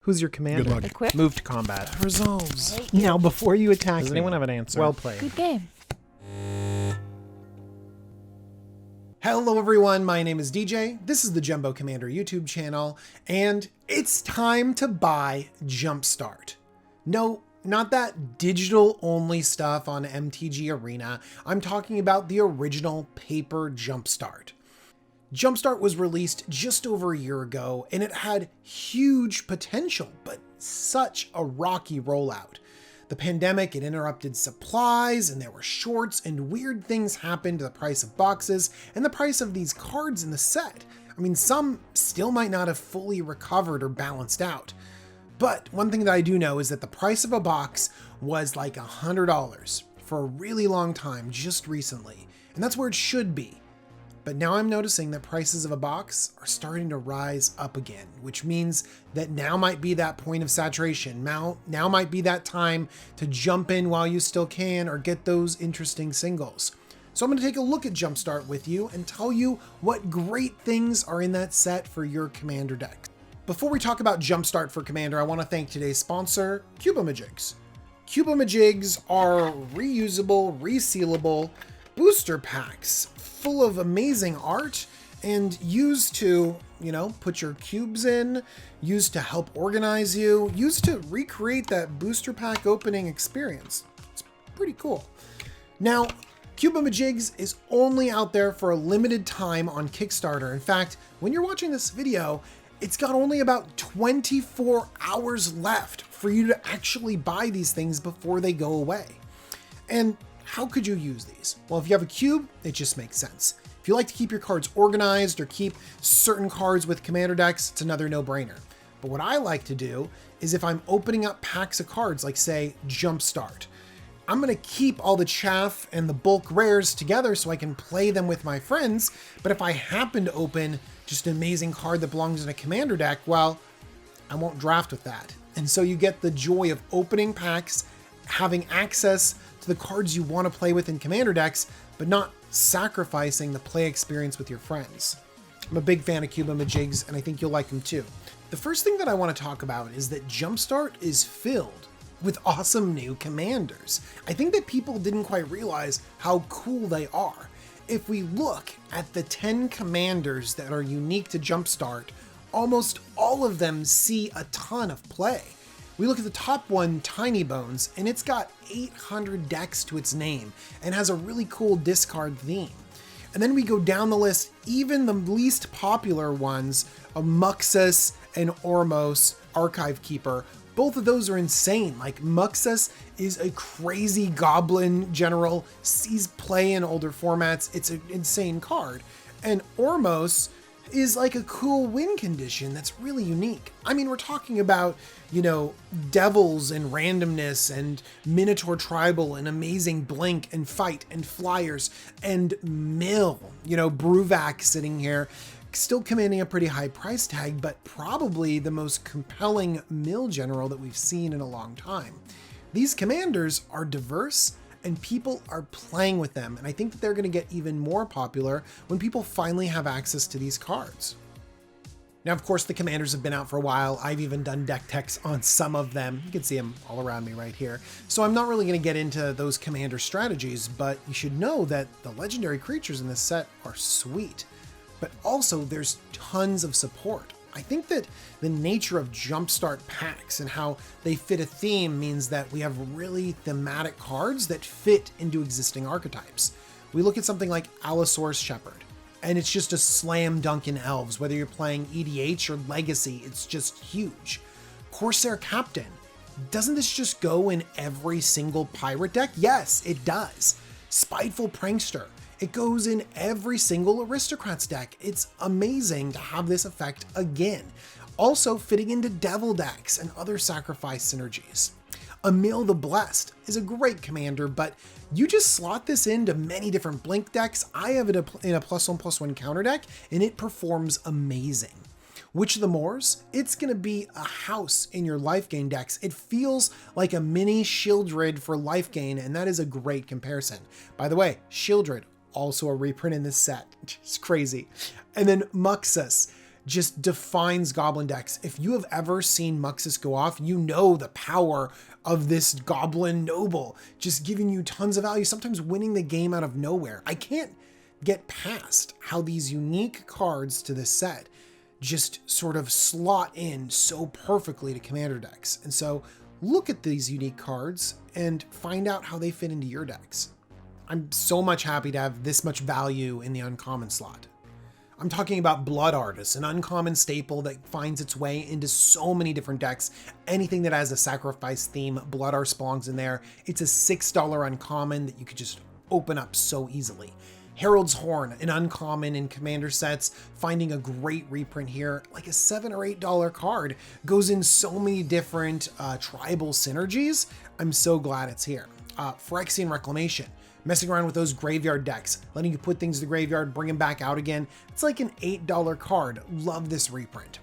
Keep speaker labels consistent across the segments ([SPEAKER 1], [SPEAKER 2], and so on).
[SPEAKER 1] Who's your commander?
[SPEAKER 2] Good luck.
[SPEAKER 3] Equip.
[SPEAKER 1] Move to combat.
[SPEAKER 4] Resolves.
[SPEAKER 1] Now, before you attack
[SPEAKER 4] Does
[SPEAKER 1] me,
[SPEAKER 4] anyone have an answer?
[SPEAKER 1] well played.
[SPEAKER 3] Good game.
[SPEAKER 4] Hello everyone, my name is DJ, this is the Jumbo Commander YouTube channel, and it's time to buy Jumpstart. No, not that digital only stuff on MTG Arena, I'm talking about the original paper Jumpstart. Jumpstart was released just over a year ago, and it had huge potential, but such a rocky rollout. The pandemic, it interrupted supplies, and there were shorts, and weird things happened to the price of boxes and the price of these cards in the set. I mean, some still might not have fully recovered or balanced out. But one thing that I do know is that the price of a box was like $100 for a really long time just recently, and that's where it should be. But now I'm noticing that prices of a box are starting to rise up again, which means that now might be that point of saturation. Now might be that time to jump in while you still can or get those interesting singles. So I'm going to take a look at Jumpstart with you and tell you what great things are in that set for your Commander deck. Before we talk about Jumpstart for Commander, I want to thank today's sponsor, Cubamajigs. Cubamajigs are reusable, resealable booster packs full of amazing art and used to, put your cubes in, used to help organize you, used to recreate that booster pack opening experience. It's pretty cool. Now, Cubamajigs is only out there for a limited time on Kickstarter. In fact, when you're watching this video, it's got only about 24 hours left for you to actually buy these things before they go away. And how could you use these? Well, if you have a cube, it just makes sense. If you like to keep your cards organized or keep certain cards with commander decks, it's another no-brainer. But what I like to do is if I'm opening up packs of cards, like say Jumpstart, I'm going to keep all the chaff and the bulk rares together so I can play them with my friends. But if I happen to open just an amazing card that belongs in a commander deck, well, I won't draft with that. And so you get the joy of opening packs, having access to the cards you want to play with in commander decks, but not sacrificing the play experience with your friends. I'm a big fan of Cubamajigs, and I think you'll like them too. The first thing that I want to talk about is that Jumpstart is filled with awesome new commanders. I think that people didn't quite realize how cool they are. If we look at the 10 commanders that are unique to Jumpstart, almost all of them see a ton of play. We look at the top one, Tiny Bones, and it's got 800 decks to its name and has a really cool discard theme. And then we go down the list, even the least popular ones, Muxus and Ormos, Archive Keeper. Both of those are insane. Like Muxus is a crazy goblin general, sees play in older formats. It's an insane card. And Ormos is like a cool win condition that's really unique. I mean, we're talking about, devils and randomness and Minotaur Tribal and amazing blink and fight and flyers and mill, Bruvac sitting here, still commanding a pretty high price tag, but probably the most compelling mill general that we've seen in a long time. These commanders are diverse and people are playing with them. And I think that they're going to get even more popular when people finally have access to these cards. Now, of course, the commanders have been out for a while. I've even done deck techs on some of them. You can see them all around me right here. So I'm not really going to get into those commander strategies, but you should know that the legendary creatures in this set are sweet. But also there's tons of support. I think that the nature of Jumpstart packs and how they fit a theme means that we have really thematic cards that fit into existing archetypes. We look at something like Allosaurus Shepherd, and it's just a slam dunk in elves. Whether you're playing EDH or Legacy, it's just huge. Corsair Captain, doesn't this just go in every single pirate deck? Yes, it does. Spiteful Prankster, it goes in every single Aristocrats deck. It's amazing to have this effect again. Also fitting into Devil decks and other sacrifice synergies. Emil the Blessed is a great commander, but you just slot this into many different Blink decks. I have it in a +1/+1 counter deck, and it performs amazing. Witch of the Moors, it's going to be a house in your life gain decks. It feels like a mini Shieldred for life gain, and that is a great comparison. By the way, Shieldred, also a reprint in this set. It's crazy. And then Muxus. just defines Goblin decks. If you have ever seen Muxus go off, you know the power of this Goblin Noble, just giving you tons of value, sometimes winning the game out of nowhere. I can't get past how these unique cards to this set just sort of slot in so perfectly to commander decks. And so look at these unique cards and find out how they fit into your decks. I'm so much happy to have this much value in the uncommon slot. I'm talking about Blood Artist, an uncommon staple that finds its way into so many different decks. Anything that has a sacrifice theme, Blood Artist belongs in there. It's a $6 uncommon that you could just open up so easily. Herald's Horn, an uncommon in commander sets, finding a great reprint here, like a $7 or $8 card, goes in so many different tribal synergies. I'm so glad it's here. Phyrexian Reclamation, messing around with those graveyard decks, letting you put things in the graveyard, bring them back out again. It's like an $8 card. Love this reprint.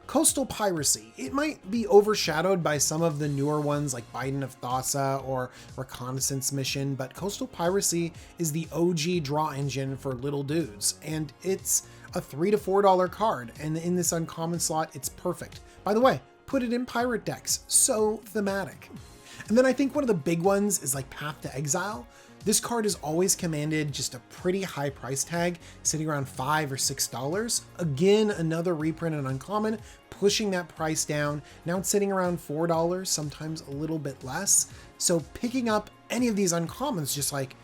[SPEAKER 4] Coastal Piracy. It might be overshadowed by some of the newer ones like Biden of Thassa or Reconnaissance Mission, but Coastal Piracy is the OG draw engine for little dudes, and it's a $3 to $4 card, and in this uncommon slot, it's perfect. By the way, put it in pirate decks. So thematic. And then I think one of the big ones is like Path to Exile. This card has always commanded just a pretty high price tag, sitting around $5 or $6. Again, another reprint and uncommon, pushing that price down. Now it's sitting around $4, sometimes a little bit less. So picking up any of these uncommons just like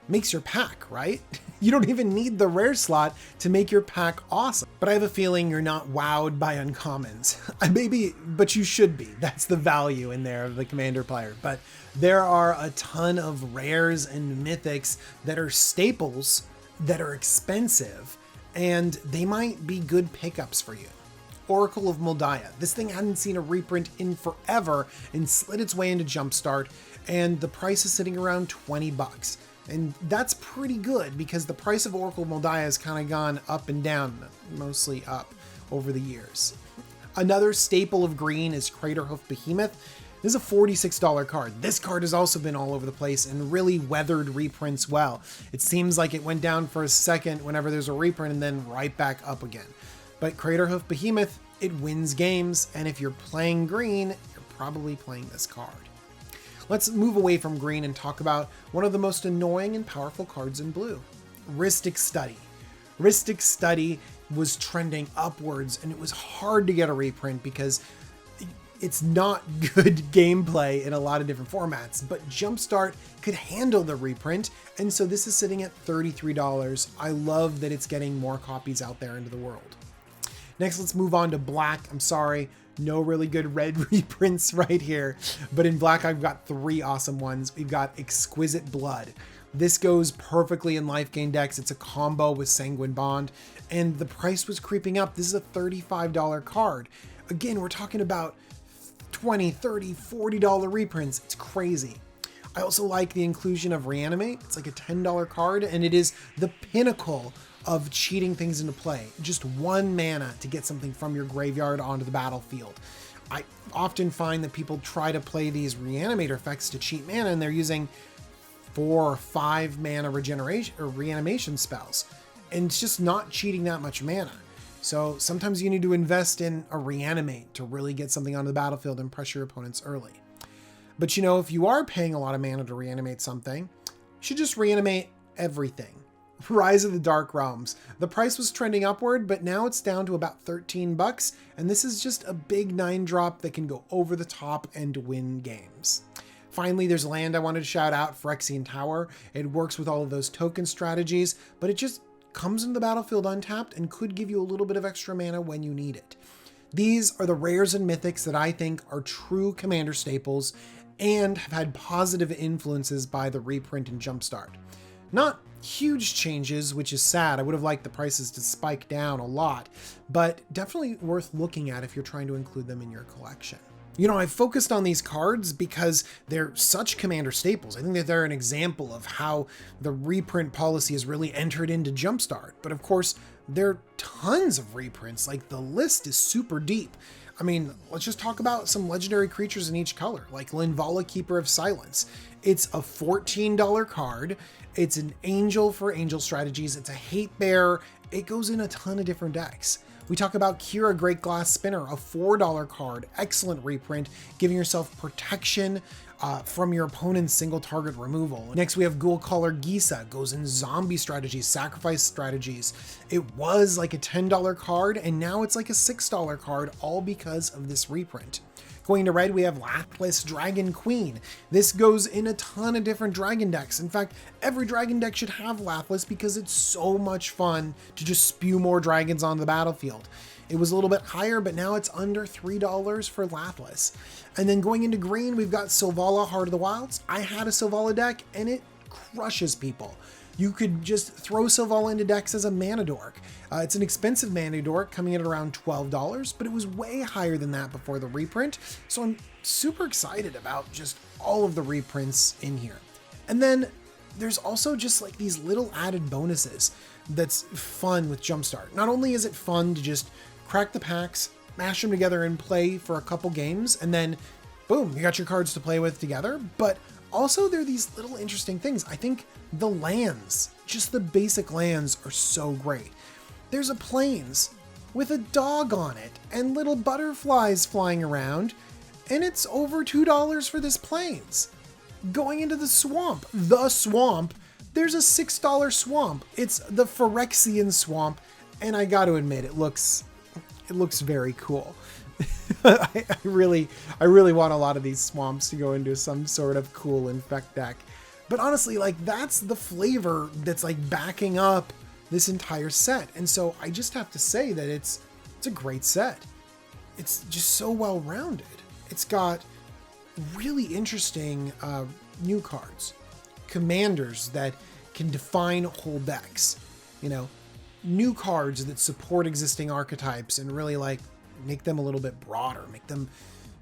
[SPEAKER 4] makes your pack, right? You don't even need the rare slot to make your pack awesome. But I have a feeling you're not wowed by uncommons. Maybe, but you should be. That's the value in there of the commander player. But there are a ton of rares and mythics that are staples that are expensive, and they might be good pickups for you. Oracle of Moldiah. This thing hadn't seen a reprint in forever and slid its way into Jumpstart, and the price is sitting around 20 bucks. And that's pretty good because the price of Oracle of Moldiah has kind of gone up and down, mostly up over the years. Another staple of green is Craterhoof Behemoth. This is a $46 card. This card has also been all over the place and really weathered reprints well. It seems like it went down for a second whenever there's a reprint and then right back up again. But Craterhoof Behemoth, it wins games, and if you're playing green, you're probably playing this card. Let's move away from green and talk about one of the most annoying and powerful cards in blue, Rhystic Study. Rhystic Study was trending upwards, and it was hard to get a reprint because it's not good gameplay in a lot of different formats, but Jumpstart could handle the reprint, and so this is sitting at $33. I love that it's getting more copies out there into the world. Next, let's move on to black. I'm sorry, no really good red reprints right here, but in black, I've got 3 awesome ones. We've got Exquisite Blood. This goes perfectly in life gain decks. It's a combo with Sanguine Bond, and the price was creeping up. This is a $35 card. Again, we're talking about $20, $30, $40 reprints. It's crazy. I also like the inclusion of Reanimate. It's like a $10 card, and it is the pinnacle of cheating things into play. Just 1 mana to get something from your graveyard onto the battlefield. I often find that people try to play these Reanimator effects to cheat mana, and they're using 4 or 5 mana regeneration or reanimation spells, and it's just not cheating that much mana. So sometimes you need to invest in a Reanimate to really get something onto the battlefield and pressure your opponents early. But you know, if you are paying a lot of mana to reanimate something, you should just reanimate everything. Rise of the Dark Realms. The price was trending upward, but now it's down to about 13 bucks, and this is just a big 9-drop that can go over the top and win games. Finally, there's land I wanted to shout out, Phyrexian Tower. It works with all of those token strategies, but it just comes into the battlefield untapped and could give you a little bit of extra mana when you need it. These are the rares and mythics that I think are true commander staples and have had positive influences by the reprint and Jumpstart. Not huge changes, which is sad. I would have liked the prices to spike down a lot, but definitely worth looking at if you're trying to include them in your collection. You know, I've focused on these cards because they're such commander staples. I think that they're an example of how the reprint policy has really entered into Jumpstart. But of course, there are tons of reprints. Like, the list is super deep. I mean, let's just talk about some legendary creatures in each color, like Linvala, Keeper of Silence. It's a $14 card. It's an angel for angel strategies. It's a hate bearer. It goes in a ton of different decks. We talk about Kira Great Glass Spinner, a $4 card, excellent reprint, giving yourself protection from your opponent's single target removal. Next, we have Ghoul Caller Gisa, goes in zombie strategies, sacrifice strategies. It was like a $10 card, and now it's like a $6 card, all because of this reprint. Going to red, we have Lapis Dragon Queen. This goes in a ton of different dragon decks. In fact, every dragon deck should have Lapis because it's so much fun to just spew more dragons on the battlefield. It was a little bit higher, but now it's under $3 for Lapis. And then going into green, we've got Sylvala, Heart of the Wilds. I had a Sylvala deck and it crushes people. You could just throw Sylvala into decks as a mana dork. It's an expensive mana dork, coming in at around $12, but it was way higher than that before the reprint. So I'm super excited about just all of the reprints in here. And then there's also just like these little added bonuses that's fun with Jumpstart. Not only is it fun to just crack the packs, mash them together and play for a couple games, and then boom, you got your cards to play with together, but also there are these little interesting things. I think the lands, just the basic lands, are so great. There's a plains with a dog on it and little butterflies flying around, and it's over $2 for this plains. Going into the swamp, there's a $6 swamp. It's the Phyrexian swamp, and I got to admit, it looks very cool. I really want a lot of these swamps to go into some sort of cool infect deck. But honestly, like, that's the flavor that's like backing up this entire set. And so I just have to say that it's a great set. It's just so well rounded. It's got really interesting new cards, commanders that can define whole decks, you know, new cards that support existing archetypes and really like make them a little bit broader, make them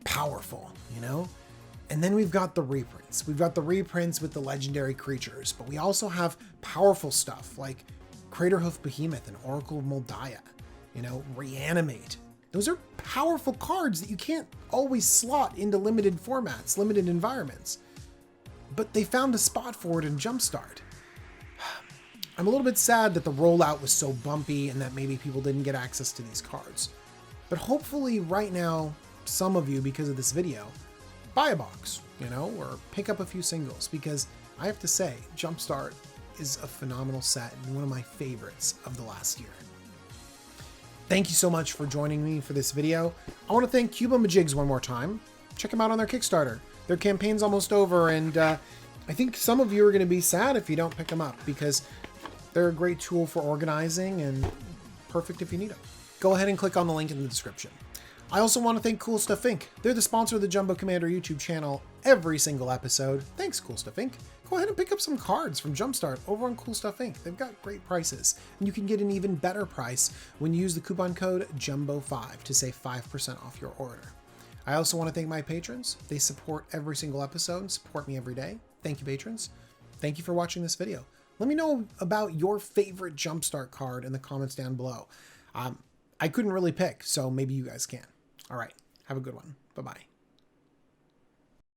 [SPEAKER 4] powerful, you know? And then we've got the reprints. We've got the reprints with the legendary creatures, but we also have powerful stuff like Craterhoof Behemoth and Oracle of Moldiah, you know, Reanimate. Those are powerful cards that you can't always slot into limited formats, limited environments. But they found a spot for it in Jumpstart. I'm a little bit sad that the rollout was so bumpy and that maybe people didn't get access to these cards. But hopefully right now, some of you, because of this video, buy a box, you know, or pick up a few singles, because I have to say, Jumpstart is a phenomenal set and one of my favorites of the last year. Thank you so much for joining me for this video. I want to thank Cubamajigs one more time. Check them out on their Kickstarter. Their campaign's almost over, and I think some of you are going to be sad if you don't pick them up, because they're a great tool for organizing and perfect if you need them. Go ahead and click on the link in the description. I also want to thank Cool Stuff Inc. They're the sponsor of the Jumbo Commander YouTube channel every single episode. Thanks, Cool Stuff Inc. Go ahead and pick up some cards from Jumpstart over on Cool Stuff Inc. They've got great prices, and you can get an even better price when you use the coupon code JUMBO5 to save 5% off your order. I also want to thank my patrons. They support every single episode and support me every day. Thank you, patrons. Thank you for watching this video. Let me know about your favorite Jumpstart card in the comments down below. I couldn't really pick, so maybe you guys can. All right, have a good one. Bye-bye.